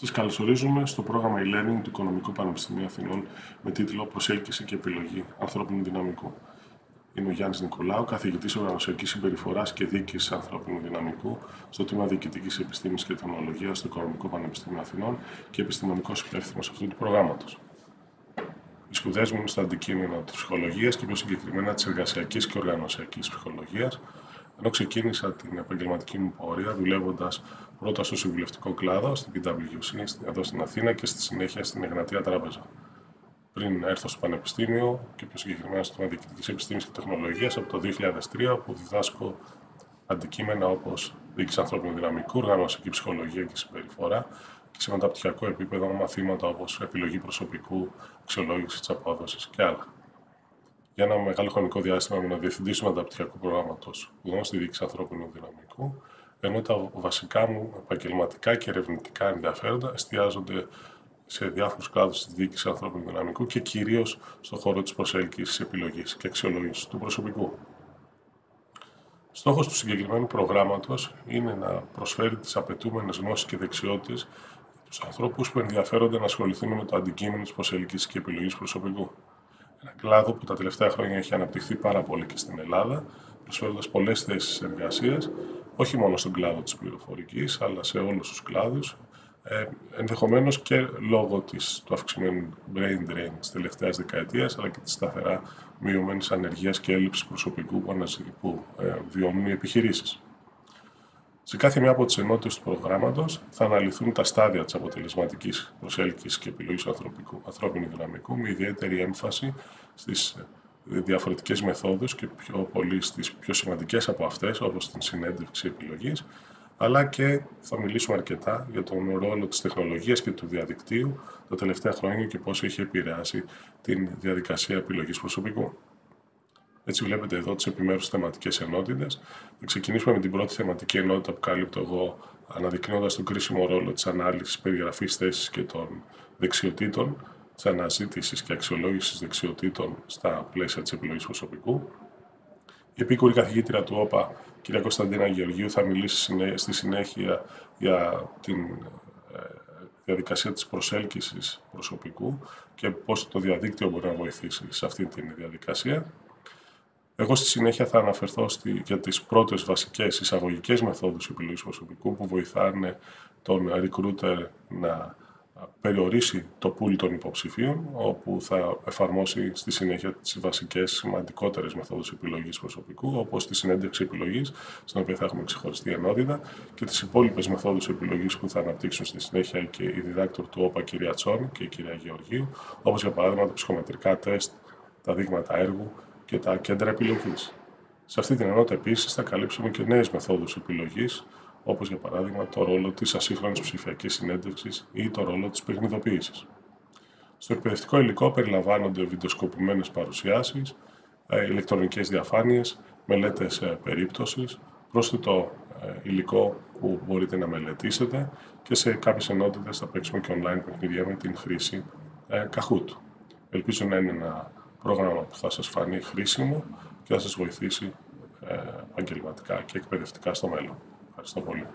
Σας καλωσορίζουμε στο πρόγραμμα e-learning του Οικονομικού Πανεπιστημίου Αθηνών με τίτλο «Προσέλκυση και επιλογή ανθρώπινου δυναμικού». Είμαι ο Γιάννης Νικολάου, καθηγητής Οργανωσιακής Συμπεριφοράς και Διοίκησης Ανθρώπινου Δυναμικού στο Τμήμα Διοικητικής Επιστήμης και Τεχνολογίας στο Οικονομικό Πανεπιστήμιο Αθηνών και επιστημονικός υπεύθυνος αυτού του προγράμματος. Οι σπουδές μου είναι στο αντικείμενο της ψυχολογίας και πιο συγκεκριμένα της εργασιακής και οργανωσιακής ψυχολογίας, ενώ ξεκίνησα την επαγγελματική μου πορεία δουλεύοντας πρώτα στο συμβουλευτικό κλάδο, στην PwC, εδώ στην Αθήνα και στη συνέχεια στην Εγνατία Τράπεζα. Πριν έρθω στο Πανεπιστήμιο και πιο συγκεκριμένα στο Τμήμα Διοικητικής Επιστήμης και Τεχνολογίας από το 2003, όπου διδάσκω αντικείμενα όπως διοίκηση ανθρώπινου δυναμικού, οργανωσιακή ψυχολογία και συμπεριφορά και σε μεταπτυχιακό επίπεδο μαθήματα όπως επιλογή προσωπικού, αξιολόγηση της απόδοσης και άλλα. Για ένα μεγάλο χρονικό διάστημα ήμουν διευθυντής του μεταπτυχιακού προγράμματος σπουδών στη διοίκηση ανθρώπινου δυναμικού, ενώ τα βασικά μου επαγγελματικά και ερευνητικά ενδιαφέροντα εστιάζονται σε διάφορους κλάδους της διοίκησης ανθρώπινου δυναμικού και κυρίως στον χώρο της προσέλκυσης, επιλογής και αξιολόγησης του προσωπικού. Στόχος του συγκεκριμένου προγράμματος είναι να προσφέρει τις απαιτούμενες γνώσεις και δεξιότητες στους ανθρώπους που ενδιαφέρονται να ασχοληθούν με το αντικείμενο της προσέλκυσης και επιλογής προσωπικού. Ένα κλάδο που τα τελευταία χρόνια έχει αναπτυχθεί πάρα πολύ και στην Ελλάδα, προσφέροντας πολλές θέσεις εργασίας, όχι μόνο στον κλάδο της πληροφορικής, αλλά σε όλους τους κλάδους, ενδεχομένως και λόγω του αυξημένου brain drain της τελευταίας δεκαετίας, αλλά και της σταθερά μειωμένης ανεργίας και έλλειψης προσωπικού που βιώνουν οι επιχειρήσεις. Σε κάθε μία από τις ενότητες του προγράμματος θα αναλυθούν τα στάδια της αποτελεσματικής προσέλκυσης και επιλογής ανθρώπινου δυναμικού, με ιδιαίτερη έμφαση στις διαφορετικές μεθόδους και πιο πολύ στις πιο σημαντικές από αυτές, όπως την συνέντευξη επιλογής, αλλά και θα μιλήσουμε αρκετά για τον ρόλο της τεχνολογίας και του διαδικτύου τα τελευταία χρόνια και πώς έχει επηρεάσει την διαδικασία επιλογής προσωπικού. Έτσι βλέπετε εδώ τις επιμέρους θεματικές ενότητες. Θα ξεκινήσουμε με την πρώτη θεματική ενότητα που κάλυπτω εγώ, αναδεικνύοντας τον κρίσιμο ρόλο της ανάλυσης, περιγραφής θέσης και των δεξιοτήτων, της αναζήτησης και αξιολόγησης δεξιοτήτων στα πλαίσια της επιλογής προσωπικού. Η επίκουρη καθηγήτρια του ΟΠΑ, κυρία Κωνσταντίνα Γεωργίου, θα μιλήσει στη συνέχεια για την διαδικασία της προσέλκυσης προσωπικού και πώς το διαδίκτυο μπορεί να βοηθήσει σε αυτή τη διαδικασία. Εγώ στη συνέχεια θα αναφερθώ για τις πρώτες βασικές εισαγωγικές μεθόδους επιλογής προσωπικού που βοηθάνε τον recruiter να περιορίσει το pool των υποψηφίων, όπου θα εφαρμόσει στη συνέχεια τις βασικές σημαντικότερες μεθόδους επιλογής προσωπικού, όπως τη συνέντευξη επιλογής, στην οποία θα έχουμε ξεχωριστή ενότητα, και τις υπόλοιπες μεθόδους επιλογής που θα αναπτύξουν στη συνέχεια και η διδάκτορ του ΟΠΑ, κυρία Τσόνη και η κυρία Γεωργίου, όπως για παράδειγμα τα ψυχομετρικά τεστ, τα δείγματα έργου και τα κέντρα επιλογής. Σε αυτή την ενότητα επίσης θα καλύψουμε και νέες μεθόδους επιλογής, όπως για παράδειγμα το ρόλο της ασύγχρονης ψηφιακής συνέντευξης ή το ρόλο της παιχνιδοποίησης. Στο εκπαιδευτικό υλικό περιλαμβάνονται βιντεοσκοπημένες παρουσιάσεις, ηλεκτρονικές διαφάνειες, μελέτες περίπτωσης, πρόσθετο υλικό που μπορείτε να μελετήσετε και σε κάποιες ενότητες θα παίξουμε και online παιχνίδια με την χρήση Kahoot. Ελπίζω να είναι ένα πρόγραμμα που θα σας φανεί χρήσιμο και θα σας βοηθήσει επαγγελματικά και εκπαιδευτικά στο μέλλον. Ευχαριστώ πολύ.